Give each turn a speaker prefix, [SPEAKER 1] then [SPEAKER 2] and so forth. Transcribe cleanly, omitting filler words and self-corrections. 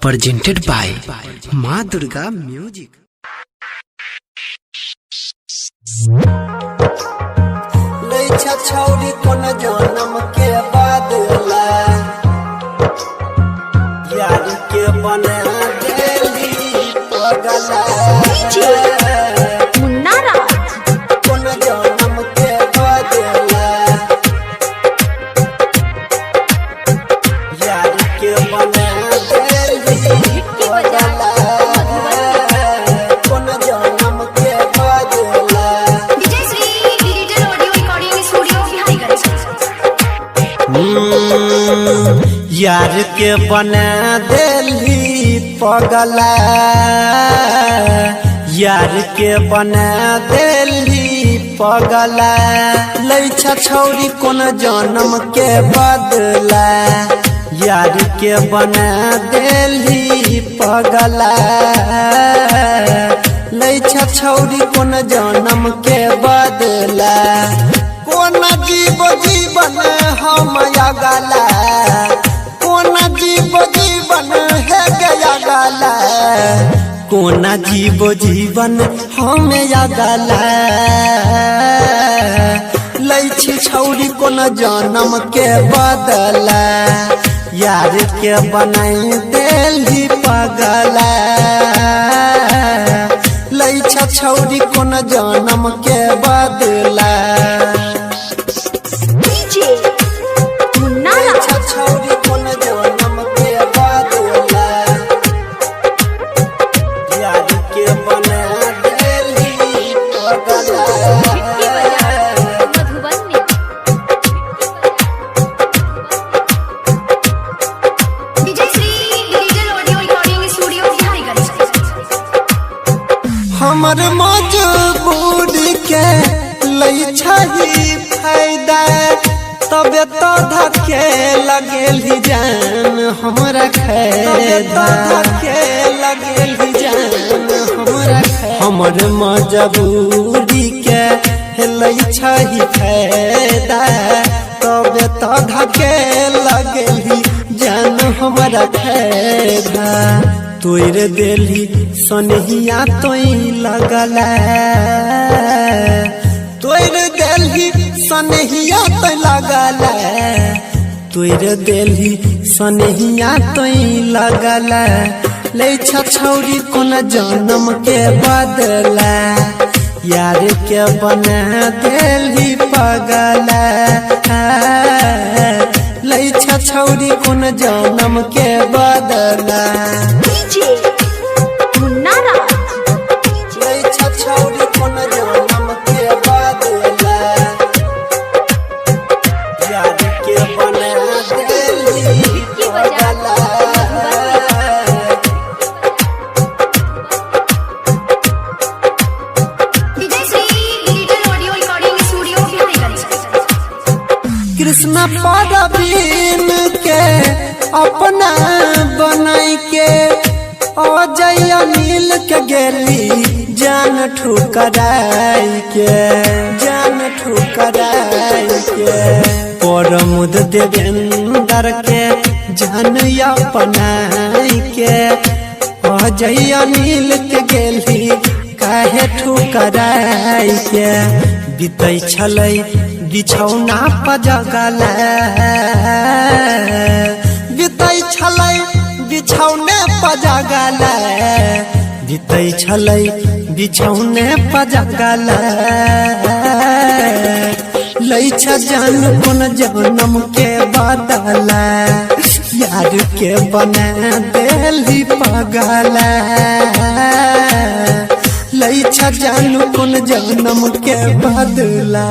[SPEAKER 1] presented by माँ Durga music.
[SPEAKER 2] छौरी कोन जन्म के बादला यार के बना देली पगला
[SPEAKER 3] मुन्नारा
[SPEAKER 2] कोन जन्म के बादला यार के बना देली पगला कोन जन्म के बादला यार के बना देली पगला यार के बना देली पगला लैछा छौरी कोन जन्म के बदला यार के बना देली पगला लैछा छौरी कोन जन्म के बदला कोन जीव जीवन हम गला कोन जीव जीवन है गया गला कोन जीव जीवन हम गला लैछी छौरी कोन जन्म के बदला यार के बनाई देली पगला लैछा छौरी कोन जन्म के बदला छौरी कोन जन्म के बदला यार के बना देली पगला हमर मजबूरी के लैछा ही फायदा तबे तो धके लगेली जान हमरा खैदा धके लगेली जान हमरा हमर मजबूरी के लैछा ही फायदा तबे तो धके लगेली जान हमरा खैदा तोर देली सनहिया तोई लगला तोर देली सनहिया तो लगला तोर देली सनहिया तोई लगला लैछा छौरी कोन जन्म के बदला यार के बना देली पगला लैछा छौरी कोन जन्म के बदला
[SPEAKER 3] मुन्नारा
[SPEAKER 2] लैछा छौरी कोन जन्म के बदला यार के बना देली पगला कृष्ण परवीन के अपना बनाई के अजय नील के गेली जान ठुकराई के परमुद देवेंद्र के जान अपनाई के अजय नील के गेली काहे ठुकराई के बीतै छलै बिछौना पजगला बीतै छलै बिछौने पजगला बीतै छलै बिछौने पजगला लैछा जान कोन जन्म के बदला यार के बना देली पगला लैछा जान कोन जन्म के बदला।